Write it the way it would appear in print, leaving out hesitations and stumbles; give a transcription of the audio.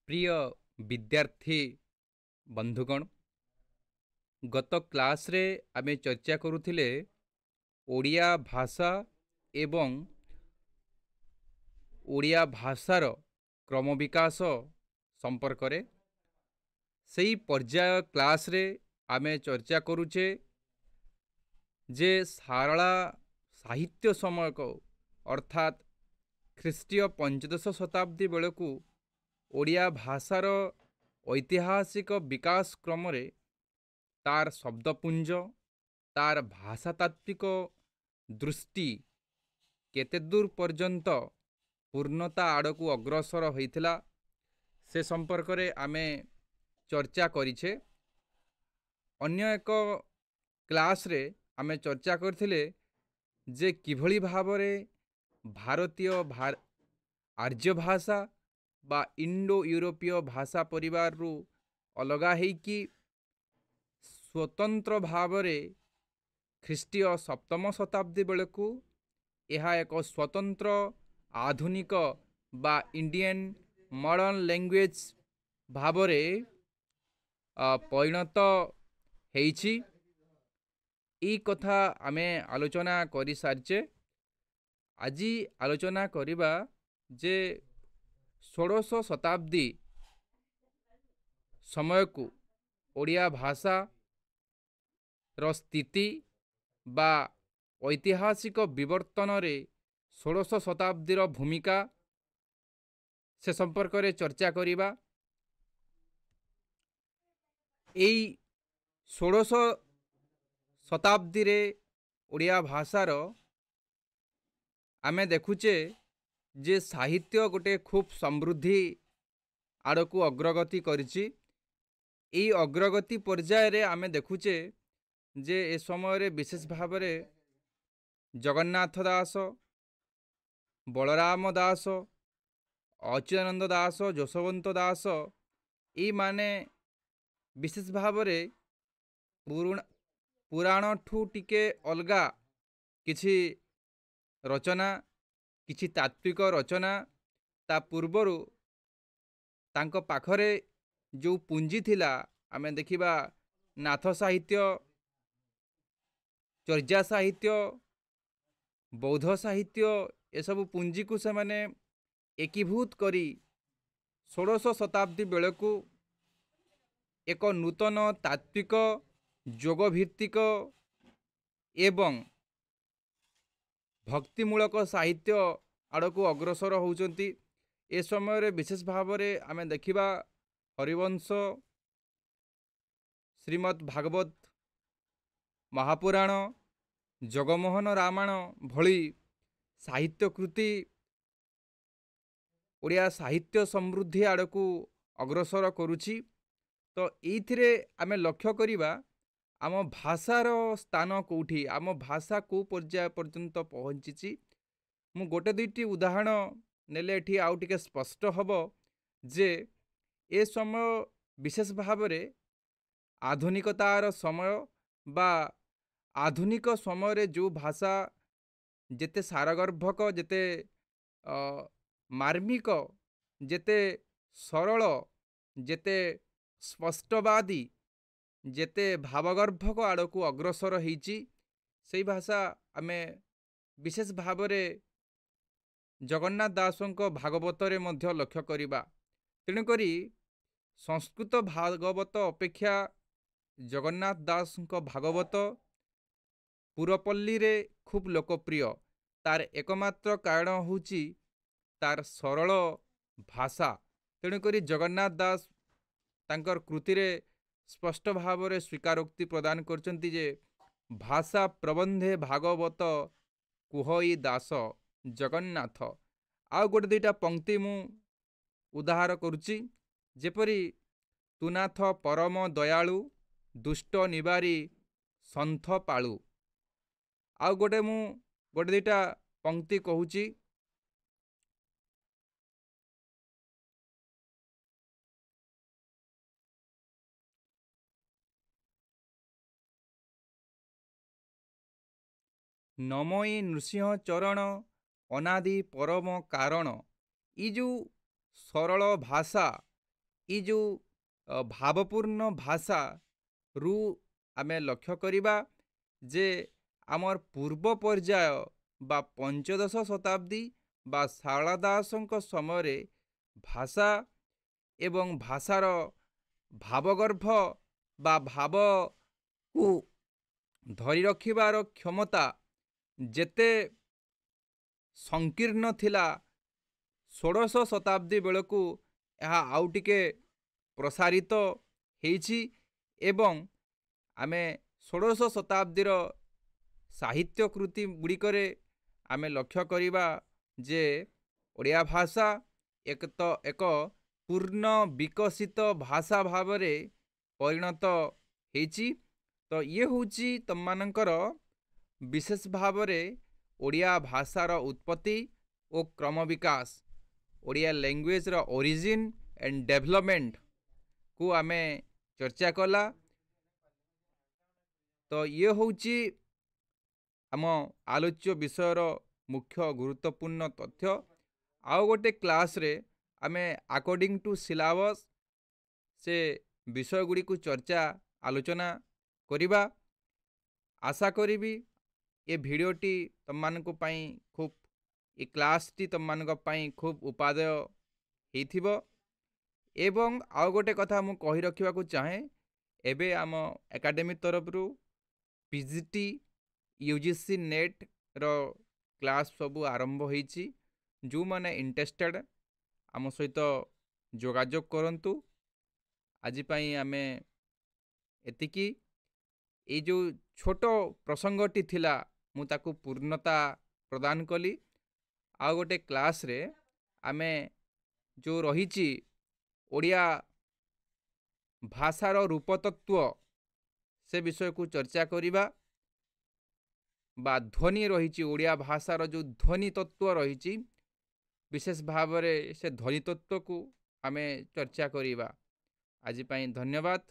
प्रिय विद्यार्थी बंधुगण, गत क्लास रे आमे चर्चा करुथिले ओडिया भाषा एवं ओडिया भाषार क्रम विकास संपर्क रे सेई पर्याय क्लास रे आमे चर्चा करुचे जे सारला साहित्य समय को अर्थात ख्रीष्टीय पंचदश शताब्दी बेलू ओडिया भाषार ऐतिहासिक विकास क्रम रे तार शब्दपुंज तार भाषातात्विक दृष्टि केते दूर पर्यंत पूर्णता आड़कू अग्रसर होइथिला से संपर्क रे आमे चर्चा करिछे। अन्य एक क्लास रे आमे चर्चा करथिले जे किभली भावरे भारतीय आर्य भाषा बा इंडो यूरोपीय भाषा परिवार रु अलगा हेकी स्वतंत्र भावरे ख्रीष्टीय सप्तम शताब्दी बेलू यह एक स्वतंत्र आधुनिक बा इंडियन मॉडर्न लैंग्वेज भावरे परिणत हेइछि। ई कथा आमे आलोचना करि सारिचे। आज आलोचना करिबा जे षोडश शताब्दी समय को ओडिया भाषा रो स्थिति बा ऐतिहासिक विवर्तन रे षोडश शताब्दीर भूमिका से संपर्क रे चर्चा करिबा। एई षोडश शताब्दी रे ओडिया भाषार आमे देखुचे जे साहित्य गोटे खूब समृद्धि आड़कू अग्रगति करिछि। एई अग्रगति पर्याय रे आमे देखुचे जे ए समय रे विशेष भाव रे जगन्नाथ दास, बलराम दास, अच्युतानंद दास, जशवंत दास ई माने विशेष भाव रे पुराण ठू टिके अलगा किछि रचना किछि तात्विक रचना ता पूर्वरु तांको पाखरे जो पुंजी थिला आमे देखिबा नाथ साहित्य, चर्या साहित्य, बौद्ध साहित्य ए सब पुंजी को से माने एकीभूत करी षोडश शताब्दी बेलू एक नूतन तात्विक जोगभित्तिक एवं भक्तिमूलक साहित्य आड़कू अग्रसर होउचंती। ए समय रे विशेष भाव रे आमे देखिबा हरिवंश, श्रीमद् भागवत महापुराण, जगमोहन रामायण भली साहित्य कृति ओडिया साहित्य समृद्धि आड़कू अग्रसर करुछि। तो एइथिरे आमे लक्ष्य करिबा आम भाषार स्थान कोठी, आम भाषा को पर्याय पर्यंत पहुँची। मु गोटे दुईटी उदाहरण नेले एठी आउ टिके स्पष्ट हबो जे ए समय विशेष भाव रे आधुनिकतार समय बा आधुनिक समय रे जो भाषा जेते सारगर्भक, जेते मार्मिक, जेते सरल, जेते स्पष्टवादी, जेते भावगर्भक आड़कू अग्रसर होइछि सेई भाषा आमे विशेष भाव रे जगन्नाथ दासंको भागवत रे मध्य लक्ष्य करिबा। तेणुकरी संस्कृत भागवत अपेक्षा जगन्नाथ दासंको भागवत पुरपल्ली रे खूब लोकप्रिय। तार एकमात्र कारण होउछि तार सरल भाषा। तेणुकरी जगन्नाथ दास तांकर कृति रे स्पष्ट भाव रे स्वीकारोक्ति प्रदान करचंती जे भाषा प्रबंधे भागवत कुहई दास जगन्नाथ। आउ गोटे दुईटा पंक्ति मु उदाहरण करुची, जेपरी तुनाथ परम दयालु दुष्ट निवारी सन्थ पालु। आउ गोटे दुईटा पंक्ति कहूची, नमई नृसिंह चरण अनादि परम कारण। ई जो सरल भाषा ये जो भावपूर्ण भाषा रु आमे लक्ष्य करिबा जे आमर पूर्व पर्याय बा पंचदश शताब्दी बा शारदा दासଙ୍କ ସମୟରେ ଭାଷା ଏବଂ ଭାଷାର ଭାବଗର୍ଭ ବା ଭାବକୁ ଧରି ରଖିବାର କ୍ଷମତା ଯେତେ ସଂକୀର୍ଣ୍ଣ ଥିଲା ଷୋଡ଼ଶ ଶତାବ୍ଦୀ ବେଳକୁ ଏହା ଆଉ ଟିକେ ପ୍ରସାରିତ ହେଇଛି ଏବଂ ଆମେ ଷୋଡ଼ଶ ଶତାବ୍ଦୀର ସାହିତ୍ୟ କୃତି ଗୁଡ଼ିକରେ ଆମେ ଲକ୍ଷ୍ୟ କରିବା ଯେ ଓଡ଼ିଆ ଭାଷା ଏକ ପୂର୍ଣ୍ଣ ବିକଶିତ ଭାଷା ଭାବରେ ପରିଣତ ହେଇଛି। ତ ଇଏ ହେଉଛି ତମମାନଙ୍କର ବିଶେଷ ଭାବରେ ଓଡ଼ିଆ ଭାଷାର ଉତ୍ପତ୍ତି ଓ କ୍ରମ ବିକାଶ, ଓଡ଼ିଆ ଲାଙ୍ଗୁଏଜର ଓରିଜିନ୍ ଆଣ୍ଡ ଡେଭଲପମେଣ୍ଟକୁ ଆମେ ଚର୍ଚ୍ଚା କଲା। ତ ଇଏ ହେଉଛି ଆମ ଆଲୋଚ୍ୟ ବିଷୟର ମୁଖ୍ୟ ଗୁରୁତ୍ୱପୂର୍ଣ୍ଣ ତଥ୍ୟ। ଆଉ ଗୋଟେ କ୍ଲାସ୍ରେ ଆମେ ଆକର୍ଡ଼ିଂ ଟୁ ସିଲାବସ୍ ସେ ବିଷୟ ଗୁଡ଼ିକୁ ଚର୍ଚ୍ଚା ଆଲୋଚନା କରିବା। ଆଶା କରିବି ଏ ଭିଡ଼ିଓଟି ତମମାନଙ୍କ ପାଇଁ ଖୁବ୍ ଏ କ୍ଲାସ୍ଟି ତମମାନଙ୍କ ପାଇଁ ଖୁବ୍ ଉପାଦେୟ ହେଇଥିବ। ଏବଂ ଆଉ ଗୋଟେ କଥା ମୁଁ କହି ରଖିବାକୁ ଚାହେଁ, ଏବେ ଆମ ଏକାଡେମୀ ତରଫରୁ PGT UGC ନେଟ୍ର କ୍ଲାସ୍ ସବୁ ଆରମ୍ଭ ହେଇଛି। ଯେଉଁମାନେ ଇଣ୍ଟରେଷ୍ଟେଡ଼ ଆମ ସହିତ ଯୋଗାଯୋଗ କରନ୍ତୁ। ଆଜି ପାଇଁ ଆମେ ଏତିକି। ଏଇ ଯେଉଁ ଛୋଟ ପ୍ରସଙ୍ଗଟି ଥିଲା ମୁଁ ତାକୁ ପୂର୍ଣ୍ଣତା ପ୍ରଦାନ କଲି। ଆଉ ଗୋଟେ କ୍ଲାସ୍ରେ ଆମେ ଯେଉଁ ରହିଛି ଓଡ଼ିଆ ଭାଷାର ରୂପତତ୍ତ୍ୱ ସେ ବିଷୟକୁ ଚର୍ଚ୍ଚା କରିବା ବା ଧ୍ୱନି ରହିଛି ଓଡ଼ିଆ ଭାଷାର ଯେଉଁ ଧ୍ୱନି ତତ୍ତ୍ୱ ରହିଛି ବିଶେଷ ଭାବରେ ସେ ଧ୍ୱନି ତତ୍ତ୍ୱକୁ ଆମେ ଚର୍ଚ୍ଚା କରିବା। ଆଜି ପାଇଁ ଧନ୍ୟବାଦ।